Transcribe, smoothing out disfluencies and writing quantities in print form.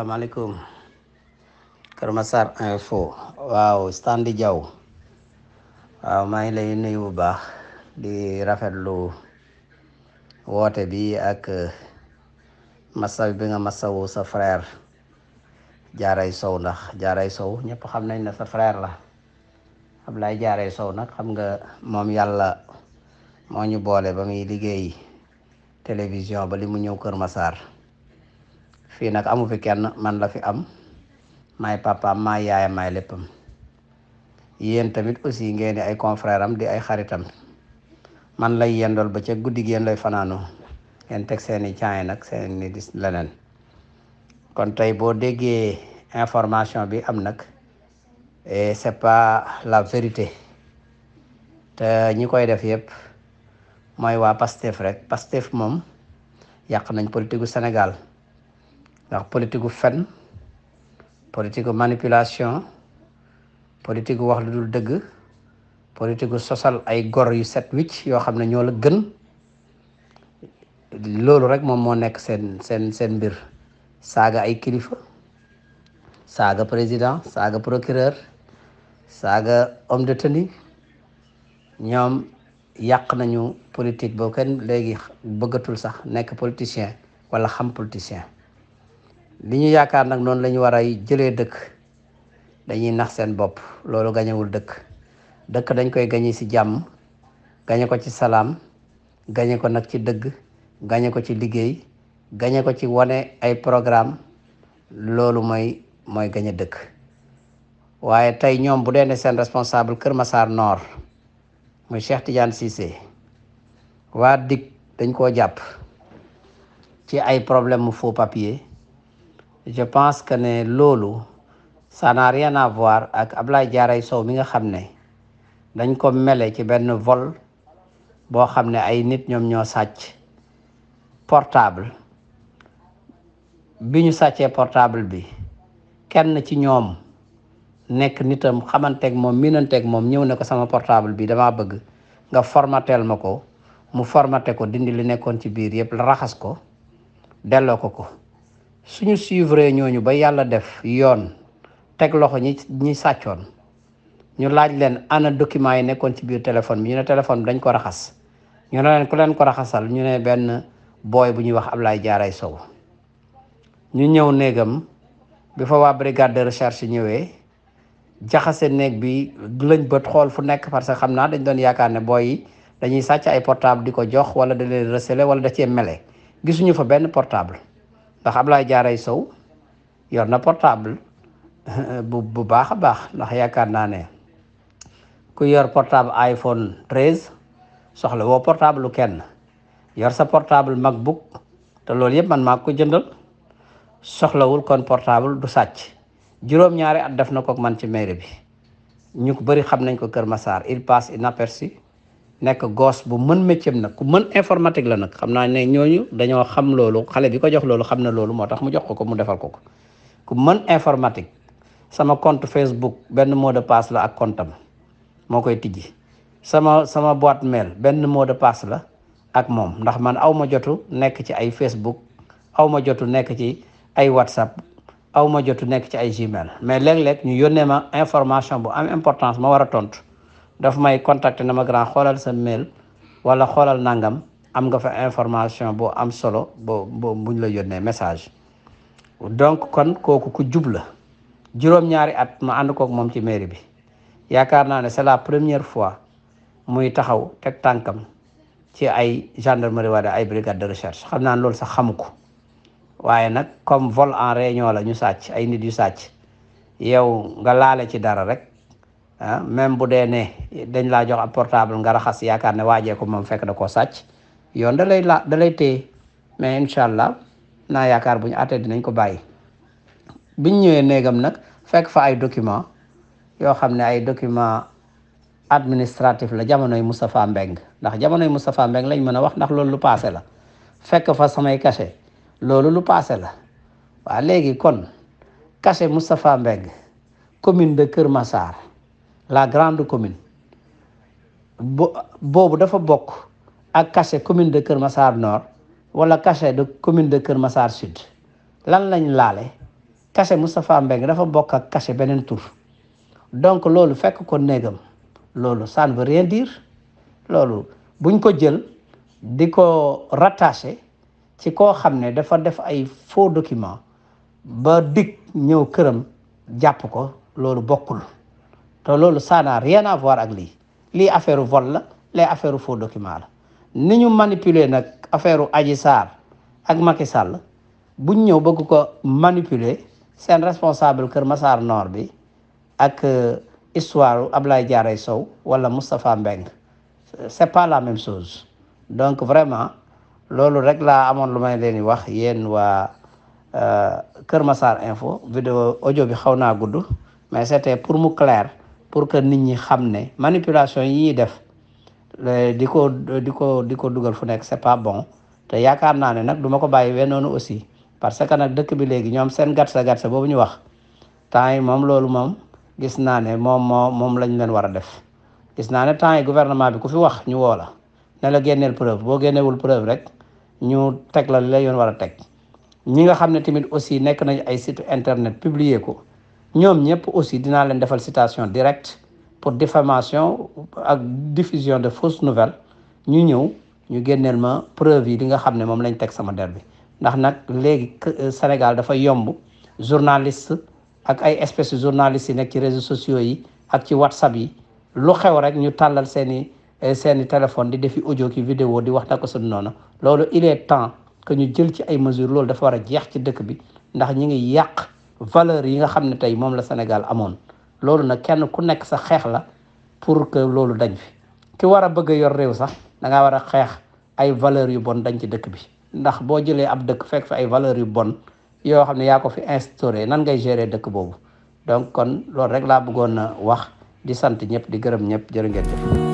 Assalamualaikum. Kër Masar Info. Waaw Standi Diaw. Waaw maa ngi lay nuyu bu baax di rafetlu woote bi ak massa bi nga massawu sa frère Jaaray Sow ndax Jaaray Sow ñëpp xam nañ ne sa frère la Ablaye Jaaray Sow nag xam nga moom yàlla moo ñu boole ba muy liggéey télévision ba li mu ñëw Kër Masar fii nag amu fi kenn man la fi am maay papaam maay yaayam maay léppam yéen tamit aussi ngeen di ay confrère am di ay xaritam man lay yendool ba ca guddi gi yéen lay fanaanoo ngeen teg seeni caay nag seeni dis leneen kon tey boo déggee information bi am nag c'est pas la vérité te ñi koy def yëpp mooy waa Pastef rek Pastef moom yàq nañ politique gu Sénégal ndax politique gu fen politique gu manipulation politique gu wax lu dul dëgg politique gu sosal ay gor yu set wicc yoo xam ne ñoo la gën loolu rek moom moo nekk seen mbir saaga ay kilifa saaga président saaga procureur saaga homme de tenue ñoom yàq nañu politique boo kenn léegi bëggatul sax nekk politicien wala xam politicien li ñu yaakaar nag noonu la ñu war a jëlee dëkk dañuy nax seen bopp loolu gañewul dëkk dañ koy gañe ci jàmm gañe ko ci salaam gañe ko nag ci dëgg gañe ko ci liggéey gañe ko ci wane ay programme loolu mooy gañe dëkk waaye tey ñoom bu dee ne seen responsable Kër Massar Nord muy Cheikh Tidiane Cissé waa DIC dañ koo jàpp ci ay problème mu faux papier je pense que ne loolu ça n'a rien à voir ak Ablaye Jaaray Sow mi nga xam ne dañ ko mele ci benn vol boo xam ne ay nit ñoom ñoo sàcc portable bi ñu sàccee portable bi kenn ci ñoom nekk nitam xamanteeg moom miinanteeg moom ñëw ne ko sama portable bi damaa bëgg nga formateel ma ko mu formaté ko dindi li nekkoon ci biir yëpp raxas ko delloo ko suñu suivre ñooñu ba yàlla def yoon teg loxo ñi sàccoon ñu laaj leen ana document yi nekkoon ci biir téléphone bi ñu ne téléphone bi dañ ko raxas ñu ne leen ku leen ko raxasal ñu ne benn booy bu ñuy wax Ablaye Jaaray Sow ñu ñëw néegam bi fa waa brigade de recherche ñëwee jaxase néeg bi lañ bët xool fu nekk parce que xam naa dañ doon yaakaar ne booy yi dañuy sàcc ay portable di ko jox wala da leen recélé wala da cee mele gisuñu fa benn portable ndax Ablaye Jaaray Sow yor na portable bu baax a baax ndax yaakaar naa ne ku yor portable iPhone 13 soxla woo portable lu kenn yor sa portable MacBook te loolu yëpp man maa ko jëndal soxlawul kon portable du sàcc juróom-ñaari at def na ko man ci mairie bi ñu ko bëri xam nañ ko Kër Massar il passe inaperçu nekk gosse bu mën métier nag ku mën informatique la nag xam naa ne ñooñu dañoo xam loolu xale bi ko jox loolu xam na loolu moo tax mu jox ko mu defal ko ku mën informatique sama compte Facebook benn mot de passe la ak comptam moo koy tijji sama boîte mail benn mot de passe la ak moom ndax man aw ma jotu nekk ci ay Facebook aw ma jotu nekk ci ay WhatsApp aw ma jotu nekk ci ay Gmail mais léeg-léeg ñu yónnee ma information bu am importance ma war a tontu daf may contacter na ma grand xoolal sa mail wala xoolal nangam am nga fa information bu am solo buñ la yónnee message donc kon kooku ku jub la juróom-ñaari at ma ànd kook moom ci mairie bi yaakaar naa ne c'est la première fois muy taxaw teg tànkam ci ay gendarmerie wala ay brigade de recherche xam naa ne loolu sax xamu ko waaye nag comme vol en réunion la ñu sàcc ay nit yu sàcc yow nga laale ci dara rek même bu dee ne dañ laa jox ab portable nga raxas yaakaar ne waajee ko moom fekk da koo sàcc yoon da lay téye mais incha allah naa yaakaar bu ñu àttee dinañ ko bàyyi biñ ñëwee néegam nag fekk fa ay document yoo xam ne ay document administratif la jamonoy Moustapha Mbeng ndax jamonoy Moustapha Mbeng lañ mën a wax ndax loolu lu passé la fekk fa samay cachet loolu lu passé la waaw léegi kon cachet Moustapha Mbeng commune de Kër Massar la grande commune boobu dafa bokk ak cachet commune de Kër Massar Nord wala cachet de commune de Kër Massar Sud lan lañ laale cachet Moustapha Mbengue dafa bokk ak cachet beneen tur donc loolu fekk ko néegam loolu ça ne veut rien dire loolu buñ ko jël di ko rattaché ci koo xam ne dafa def ay faux document ba dig ñëw këram jàpp ko loolu bokkul te loolu ça n'a rien à voir ak lii affaire vol la les affaire faux document la ni ñu manipuler nag affaire Adji Sarr ak Macky Sall buñ ñëw bëgg ko manipuler seen responsable Kër Massar Nord bi ak histoire Ablaye Diarra Sow wala Moustapha Mbengue c'est pas la même chose donc vraiment loolu rek laa amoon lu may leen di wax yéen waa Kër Massar Info vidéo audio bi xaw naa gudd mais c'était pour mu clair pour que nit ñi xam ne manipulation yi ñuy def di ko dugal fu nekk c'est pas bon te yaakaar naa ne nag du ma ko bàyyi we noonu aussi parce que nag dëkk bi léegi ñoom seen gatsa boobu ñu wax temps yi moom loolu moom gis naa ne moom lañ leen war a def gis naa ne temps yi gouvernement bi ku fi wax ñu woo la ne la génneel preuve boo génnewul preuve rek ñu teg la li la yoon war a teg ñi nga xam ne tamit aussi nekk nañ ay site internet publier ko ñoom ñëpp aussi dinaa leen defal citation directe pour diffamation ak diffusion de fausses nouvelles ñu ñëw ñu génneel ma preuve yi li nga xam ne moom lañ teg sama der bi ndax nag léegi Sénégal dafa yomb journaliste ak ay espèces journalistes yi nekk ci réseaux sociaux yi ak ci WhatsApp yi lu xew rek ñu tàllal seeni téléphone di defi audio ki vidéo di wax na ko suñu noonu loolu il est temps que ñu jël ci ay mesures loolu dafa war a jeex ci dëkk bi ndax ñi ngi yàq valeur yi nga xam ne tey moom la Sénégal amoon loolu nag kenn ku nekk sa xeex la pour que loolu dañ fi ki war a bëgg a yor réew sax da ngaa war a xeex ay valeurs yu bon dañ ci dëkk bi ndax boo jëlee ab dëkk fekk fi ay valeurs yu bon yoo xam ne yaa ko fi instauré nan ngay gérer dëkk boobu donc kon loolu rek laa bëggoon a wax di sant ñëpp di gërëm ñëpp jërë ngeen jëf